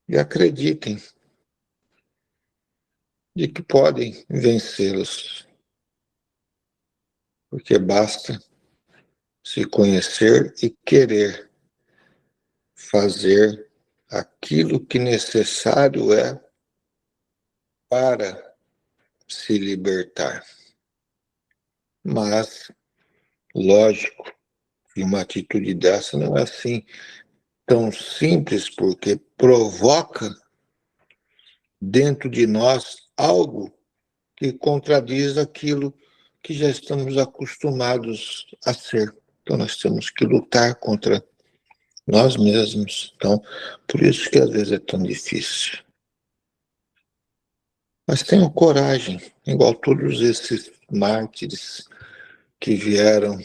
e acreditem de que podem vencê-los, porque basta se conhecer e querer fazer aquilo que necessário é para se libertar. Mas, lógico, que uma atitude dessa não é assim tão simples, porque provoca dentro de nós algo que contradiz aquilo que já estamos acostumados a ser. Então nós temos que lutar contra nós mesmos. Então, por isso que às vezes é tão difícil. Mas tenham coragem, igual todos esses mártires que vieram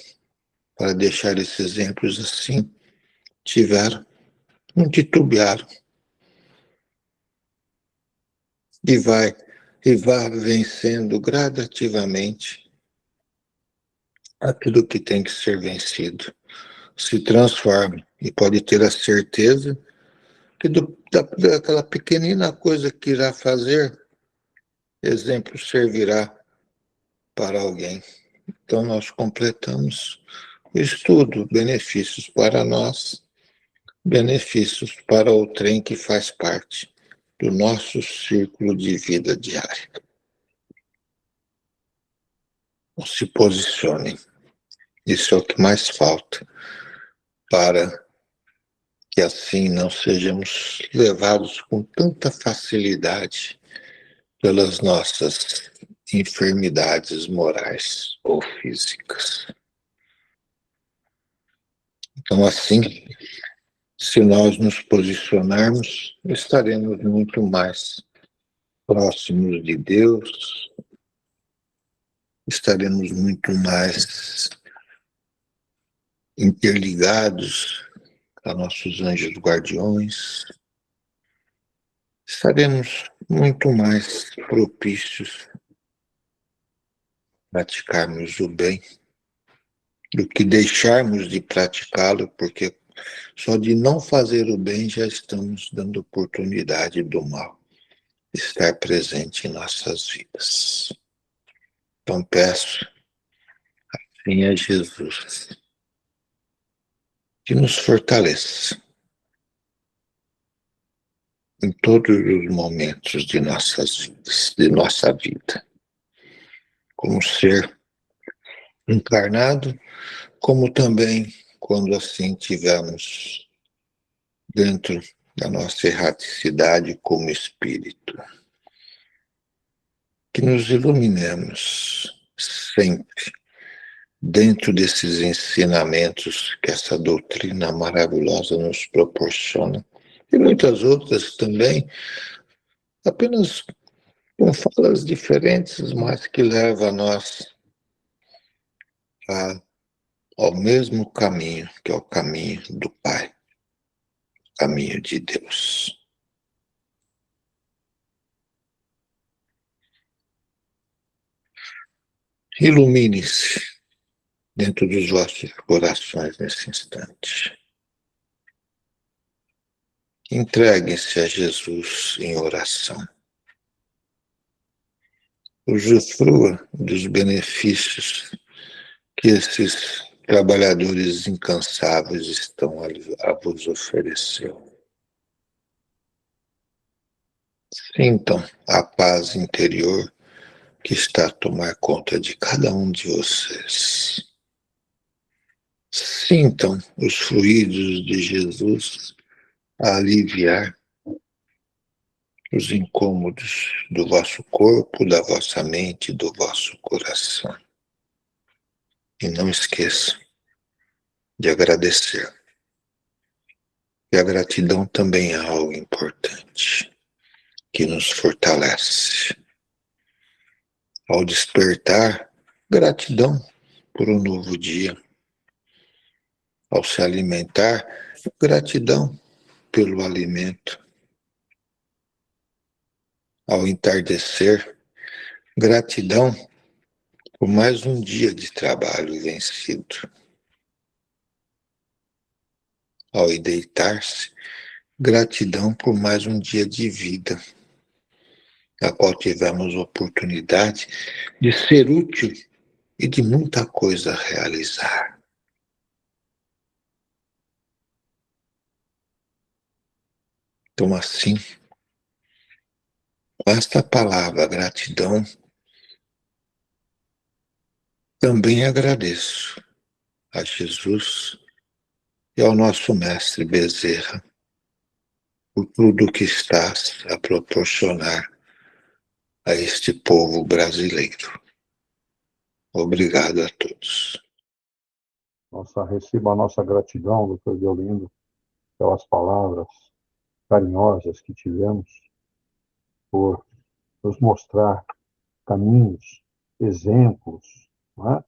para deixar esses exemplos assim, tiveram, não titubearam. E vá vencendo gradativamente aquilo que tem que ser vencido. Se transforme e pode ter a certeza que daquela pequenina coisa que irá fazer, exemplo servirá para alguém. Então nós completamos o estudo, benefícios para nós, benefícios para o trem que faz parte do nosso círculo de vida diária. Se posicionem. Isso é o que mais falta para que assim não sejamos levados com tanta facilidade pelas nossas enfermidades morais ou físicas. Então, assim, se nós nos posicionarmos, estaremos muito mais próximos de Deus, estaremos muito mais interligados a nossos anjos guardiões, estaremos muito mais propícios a praticarmos o bem do que deixarmos de praticá-lo, porque só de não fazer o bem já estamos dando oportunidade do mal estar presente em nossas vidas. Então peço assim a Jesus que nos fortaleça em todos os momentos de nossas vidas, de nossa vida, como ser encarnado, como também quando assim tivermos dentro da nossa erraticidade como espírito. Que nos iluminemos sempre dentro desses ensinamentos que essa doutrina maravilhosa nos proporciona. E muitas outras também, apenas com falas diferentes, mas que levam a nós ao mesmo caminho, que é o caminho do Pai, o caminho de Deus. Ilumine-se dentro dos vossos corações nesse instante. Entreguem-se a Jesus em oração. Usufrua dos benefícios que esses trabalhadores incansáveis estão a vos oferecer. Sintam a paz interior que está a tomar conta de cada um de vocês. Sintam os fluidos de Jesus a aliviar os incômodos do vosso corpo, da vossa mente, do vosso coração. E não esqueçam de agradecer. E a gratidão também é algo importante, que nos fortalece. Ao despertar, gratidão por um novo dia. Ao se alimentar, gratidão pelo alimento. Ao entardecer, gratidão por mais um dia de trabalho vencido. Ao deitar-se, gratidão por mais um dia de vida, na qual tivemos oportunidade de ser útil e de muita coisa a realizar. Então, assim, com esta palavra gratidão, também agradeço a Jesus e ao nosso mestre Bezerra por tudo que estás a proporcionar a este povo brasileiro. Obrigado a todos. Receba a nossa gratidão, doutor Deolindo, pelas palavras carinhosas que tivemos, por nos mostrar caminhos, exemplos, não é?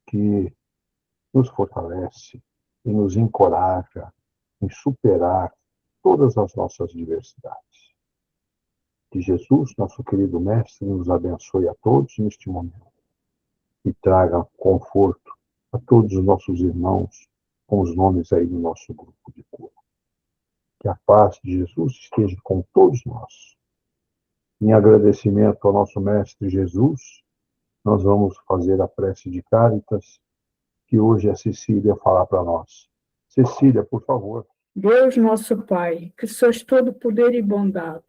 Que nos fortalece e nos encoraja em superar todas as nossas diversidades. Que Jesus, nosso querido Mestre, nos abençoe a todos neste momento e traga conforto a todos os nossos irmãos com os nomes aí do nosso grupo de cura. Que a paz de Jesus esteja com todos nós. Em agradecimento ao nosso Mestre Jesus, nós vamos fazer a prece de Cáritas, que hoje a Cecília fará para nós. Cecília, por favor. Deus nosso Pai, que sois todo poder e bondade,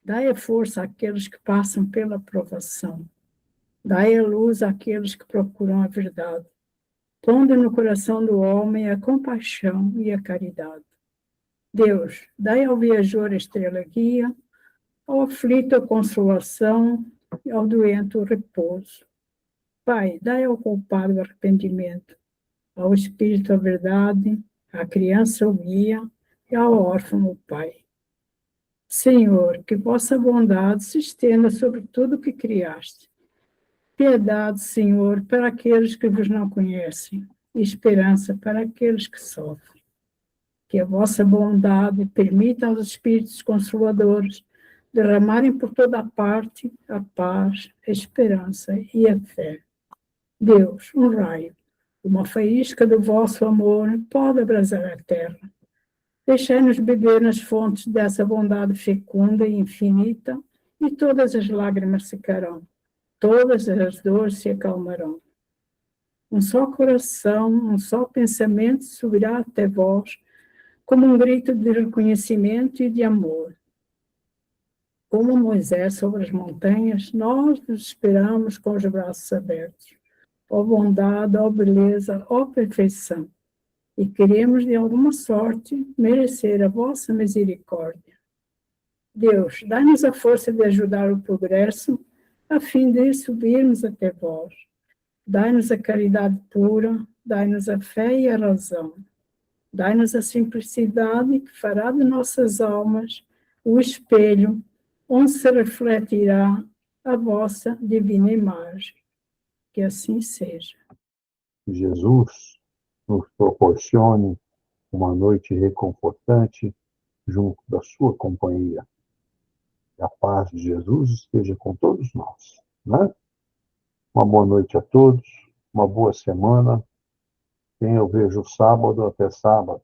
dai a força àqueles que passam pela provação. Dai a luz àqueles que procuram a verdade. Pondo no coração do homem a compaixão e a caridade. Deus, dai ao viajor a estrela guia, ao aflito a consolação e ao doente o repouso. Pai, dai ao culpado o arrependimento, ao espírito a verdade, à criança o guia e ao órfão o pai. Senhor, que vossa bondade se estenda sobre tudo o que criaste. Piedade, Senhor, para aqueles que vos não conhecem, e esperança para aqueles que sofrem. Que a vossa bondade permita aos Espíritos Consoladores derramarem por toda a parte a paz, a esperança e a fé. Deus, um raio, uma faísca do vosso amor pode abrasar a terra. Deixai-nos beber nas fontes dessa bondade fecunda e infinita, e todas as lágrimas secarão, todas as dores se acalmarão. Um só coração, um só pensamento subirá até vós, como um grito de reconhecimento e de amor. Como Moisés sobre as montanhas, nós vos esperamos com os braços abertos. ó bondade, ó beleza, ó perfeição, e queremos, de alguma sorte, merecer a vossa misericórdia. Deus, dai-nos a força de ajudar o progresso, a fim de subirmos até vós. Dai-nos a caridade pura, dai-nos a fé e a razão. Dai-nos a simplicidade que fará de nossas almas o espelho onde se refletirá a vossa divina imagem. Que assim seja. Que Jesus nos proporcione uma noite reconfortante junto da sua companhia. Que a paz de Jesus esteja com todos nós, né? Uma boa noite a todos, uma boa semana. Quem eu vejo sábado, até sábado.